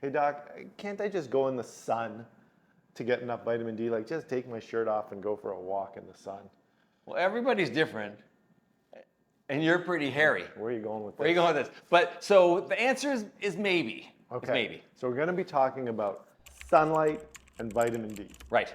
hey doc, can't I just go in the sun to get enough vitamin D? Like just take my shirt off and go for a walk in the sun. Well, everybody's different, and you're pretty hairy. Where are you going with this? Where are you going with this? But so the answer is maybe. Okay. It's maybe. So we're going to be talking about sunlight and vitamin D. Right.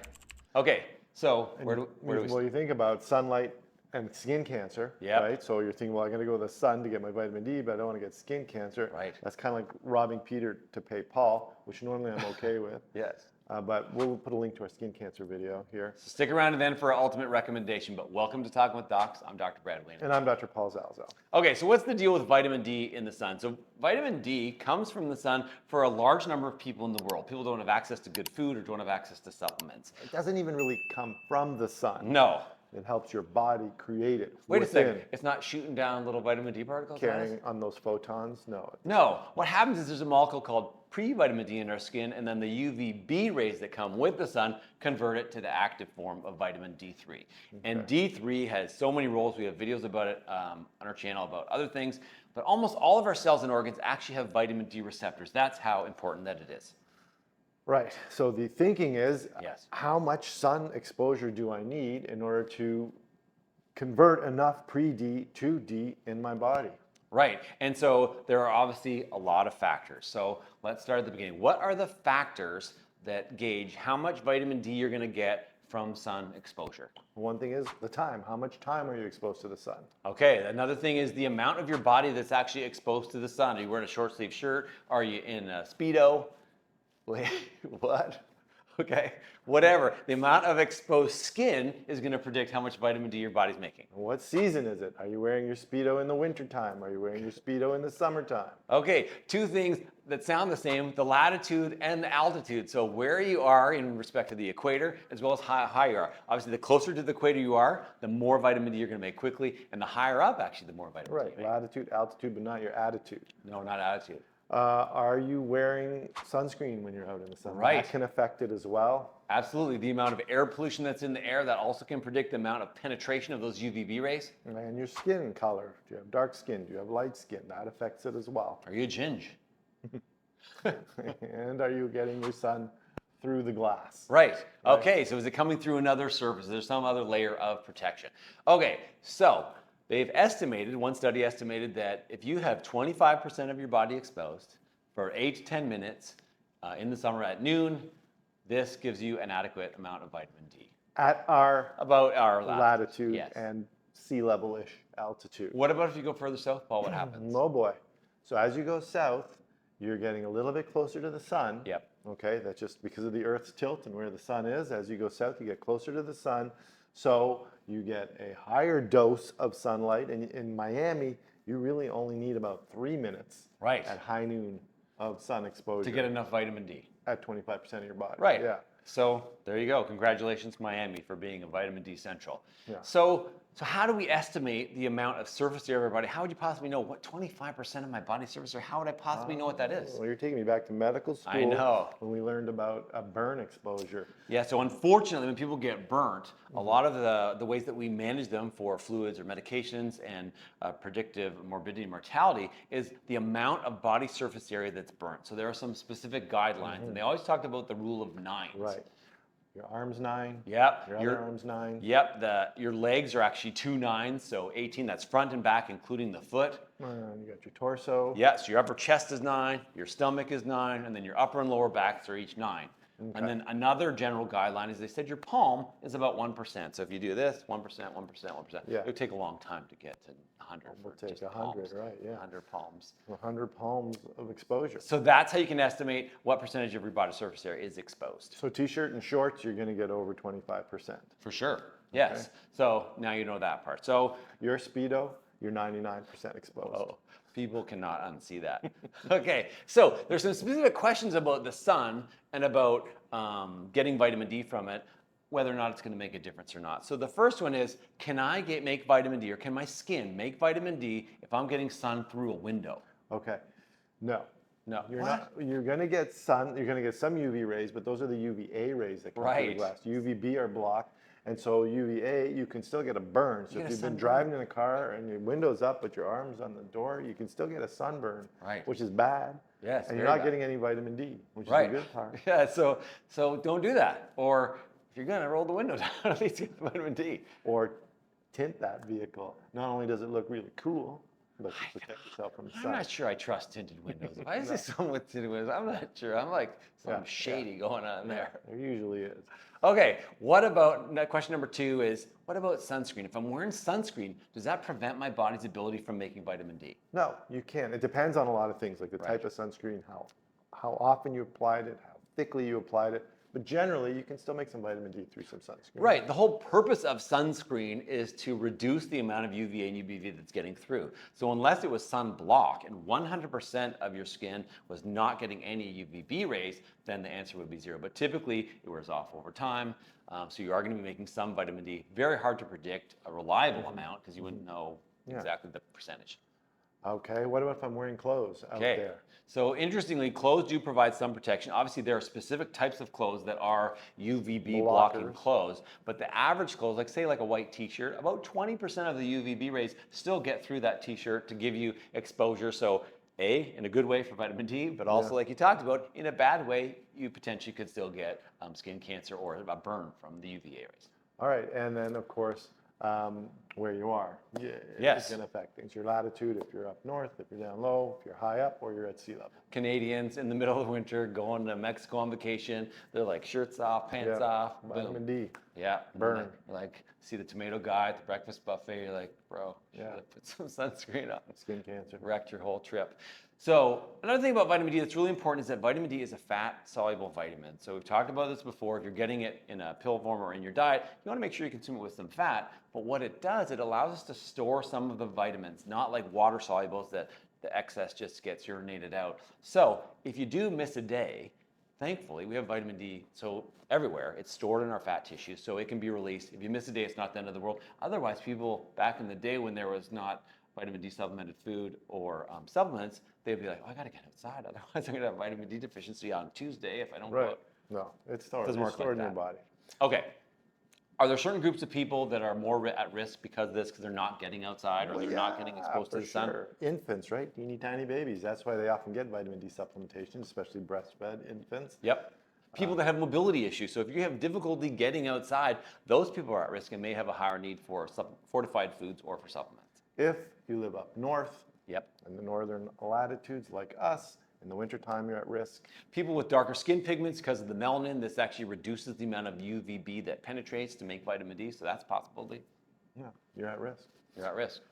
Okay. So where do we Well, you think about sunlight and skin cancer, Yep. right? So you're thinking, well, I'm going to go to the sun to get my vitamin D, but I don't want to get skin cancer. Right. That's kind of like robbing Peter to pay Paul, which normally I'm okay with. Yes. But we'll put a link to our skin cancer video here. So stick around then for our ultimate recommendation. But welcome to Talking with Docs. I'm Dr. Brad Wayne. And I'm Dr. Paul Zalzo. Okay, so what's the deal with vitamin D in the sun? So vitamin D comes from the sun for a large number of people in the world. People don't have access to good food or don't have access to supplements. It doesn't even really come from the sun. No. It helps your body create it. Wait a within. second. It's not shooting down little vitamin D particles? Carrying on those photons? No. No. What happens is there's a molecule called pre-vitamin D in our skin, and then the UVB rays that come with the sun convert it to the active form of vitamin D3. Okay. And D3 has so many roles. We have videos about it on our channel about other things, but almost all of our cells and organs actually have vitamin D receptors. That's how important that it is. Right. So the thinking is, Yes. how much sun exposure do I need in order to convert enough pre-D to D in my body? Right. And so there are obviously a lot of factors. So let's start at the beginning. What are the factors that gauge how much vitamin D you're going to get from sun exposure? One thing is the time. How much time are you exposed to the sun? Okay, another thing is the amount of your body that's actually exposed to the sun. Are you wearing a short sleeve shirt? Are you in a Speedo? Wait, what? Okay, whatever. The amount of exposed skin is going to predict how much vitamin D your body's making. What season is it? Are you wearing your Speedo in the wintertime? Are you wearing your Speedo in the summertime? Okay, two things that sound the same, the latitude and the altitude. So where you are in respect to the equator, as well as how high you are. Obviously, the closer to the equator you are, the more vitamin D you're going to make quickly, and the higher up, actually, the more vitamin D Right, you make. latitude, altitude, but not your attitude. No, not altitude. Are you wearing sunscreen when you're out in the sun? Right. That can affect it as well. Absolutely. The amount of air pollution that's in the air, that also can predict the amount of penetration of those UVB rays. And your skin color. Do you have dark skin? Do you have light skin? That affects it as well. Are you a ginge? And are you getting your sun through the glass? Right. Okay, so is it coming through another surface? There's some other layer of protection. Okay, so they've estimated, one study estimated that if you have 25% of your body exposed for 8 to 10 minutes in the summer at noon, this gives you an adequate amount of vitamin D. At our About our latitude yes. and sea level-ish altitude. What about if you go further south, Paul? What happens? Oh boy. So as you go south, you're getting a little bit closer to the sun. Yep. Okay, that's just because of the Earth's tilt and where the sun is. As you go south, you get closer to the sun. So you get a higher dose of sunlight. And in Miami, you really only need about 3 minutes Right. at high noon of sun exposure To get enough vitamin D. at 25% of your body. Right. Yeah. So there you go. Congratulations, Miami, for being a vitamin D central. Yeah. So how do we estimate the amount of surface area of our body? How would you possibly know what 25% of my body surface, or how would I possibly know what that is? Well, you're taking me back to medical school. I know. When we learned about a burn exposure. Yeah, so unfortunately, when people get burnt, a lot of the ways that we manage them for fluids or medications and predictive morbidity and mortality is the amount of body surface area that's burnt. So there are some specific guidelines, and they always talked about the rule of 9. Right. Your arm's 9. Yep. Your other arm's 9. Yep. Your legs are actually 2 9s, so 18. That's front and back, including the foot. You got your torso. Yeah. So your upper chest is 9, your stomach is 9, and then your upper and lower backs are each 9. Okay. And then another general guideline is they said your palm is about 1%. So if you do this, 1%, 1%, 1%, Yeah. it would take a long time to get to 100. We'll for take just 100, palms. right? Yeah. 100 palms. 100 palms of exposure. So that's how you can estimate what percentage of your body surface area is exposed. So t-shirt and shorts, you're going to get over 25%. For sure. Yes. Okay. So now you know that part. So Your Speedo, you're 99% exposed. oh, people cannot unsee that. Okay, so there's some specific questions about the sun and about getting vitamin D from it, whether or not it's going to make a difference or not. So the first one is, can I make vitamin D, or can my skin make vitamin D if I'm getting sun through a window? Okay. No. No. You're What? not. You're going to get sun. You're going to get some UV rays, but those are the UVA rays that come through the Right. glass. UVB are blocked, and so UVA, you can still get a burn. So You if get a you've been sunburn. driving in a car and your window's up, but your arm's on the door, you can still get a sunburn, Right. which is bad. Yes, and you're very not bad. getting any vitamin D, which is Right. the good part. Yeah, so don't do that. Or if you're gonna roll the window down, at least get the vitamin D. Or tint that vehicle. Not only does it look really cool, but you protect yourself from the I'm sun. not sure I trust tinted windows. If I see No. someone with tinted windows, I'm not sure. I'm like something Yeah, shady going on there. There usually is. Okay, what about question number 2 is what about sunscreen? If I'm wearing sunscreen, does that prevent my body's ability from making vitamin D? No, you can't. It depends on a lot of things, like the type of sunscreen, how often you applied it, how thickly you applied it. But generally, you can still make some vitamin D through some sunscreen. Right. The whole purpose of sunscreen is to reduce the amount of UVA and UVB that's getting through. So unless it was sunblock and 100% of your skin was not getting any UVB rays, then the answer would be 0. But typically, it wears off over time. So you are going to be making some vitamin D. Very hard to predict a reliable amount because you wouldn't know exactly the percentage. Okay, what about if I'm wearing clothes out there? So interestingly, clothes do provide some protection. Obviously, there are specific types of clothes that are UVB blocking Blockers. clothes, but the average clothes, like say like a white t-shirt, about 20% of the UVB rays still get through that t-shirt to give you exposure. So in a good way for vitamin D, but also like you talked about, in a bad way, you potentially could still get skin cancer or a burn from the UVA rays. All right, and then of course, where you are. Yes. It's going to affect things. Your latitude, if you're up north, if you're down low, if you're high up, or you're at sea level. Canadians in the middle of winter going to Mexico on vacation, they're like shirts off, pants off, Vitamin boom. D. Yeah, Burn. Like see the tomato guy at the breakfast buffet, you're like, bro, should Yeah. have put some sunscreen on. Skin cancer. Wrecked your whole trip. So another thing about vitamin D that's really important is that vitamin D is a fat-soluble vitamin. So we've talked about this before. If you're getting it in a pill form or in your diet, you want to make sure you consume it with some fat. But what it does, it allows us to store some of the vitamins, not like water solubles that the excess just gets urinated out. So if you do miss a day, thankfully we have vitamin D so everywhere. It's stored in our fat tissue, so it can be released. If you miss a day, it's not the end of the world. Otherwise, people back in the day when there was not vitamin D supplemented food or supplements, they'd be like, oh, I got to get outside. Otherwise, I'm going to have vitamin D deficiency on Tuesday if I don't go out. No, it's stored. Doesn't It's work like stored in your that. body. Okay. Are there certain groups of people that are more at risk because of this, because they're not getting outside or they're not getting exposed to the sun? Sure. Infants, right? Teeny tiny babies. That's why they often get vitamin D supplementation, especially breastfed infants. Yep. People that have mobility issues. So if you have difficulty getting outside, those people are at risk and may have a higher need for fortified foods or for supplements. If you live up north, Yep. in the northern latitudes like us, in the wintertime you're at risk. People with darker skin pigments, because of the melanin, this actually reduces the amount of UVB that penetrates to make vitamin D, so that's a possibility. Yeah, you're at risk. You're at risk.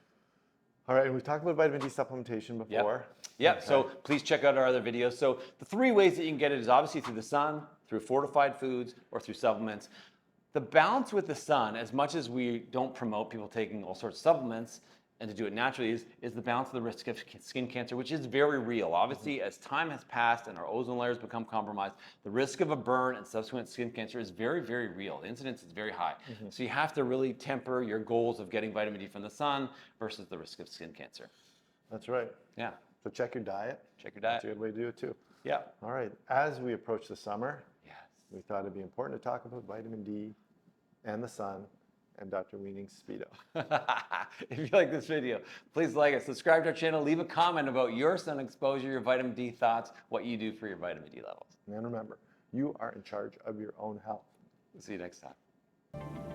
All right, and we've talked about vitamin D supplementation before. Yep. So please check out our other videos. So the 3 ways that you can get it is obviously through the sun, through fortified foods, or through supplements. The balance with the sun, as much as we don't promote people taking all sorts of supplements, and to do it naturally is the balance of the risk of skin cancer, which is very real. Obviously, as time has passed and our ozone layers become compromised, the risk of a burn and subsequent skin cancer is very, very real. The incidence is very high. So you have to really temper your goals of getting vitamin D from the sun versus the risk of skin cancer. That's right. Yeah. So check your diet. Check your diet. That's a good way to do it too. Yeah. All right, as we approach the summer, Yes. we thought it'd be important to talk about vitamin D and the sun and Dr. Wiening's Speedo. If you like this video, please like it, subscribe to our channel, leave a comment about your sun exposure, your vitamin D thoughts, what you do for your vitamin D levels. And remember, you are in charge of your own health. See you next time.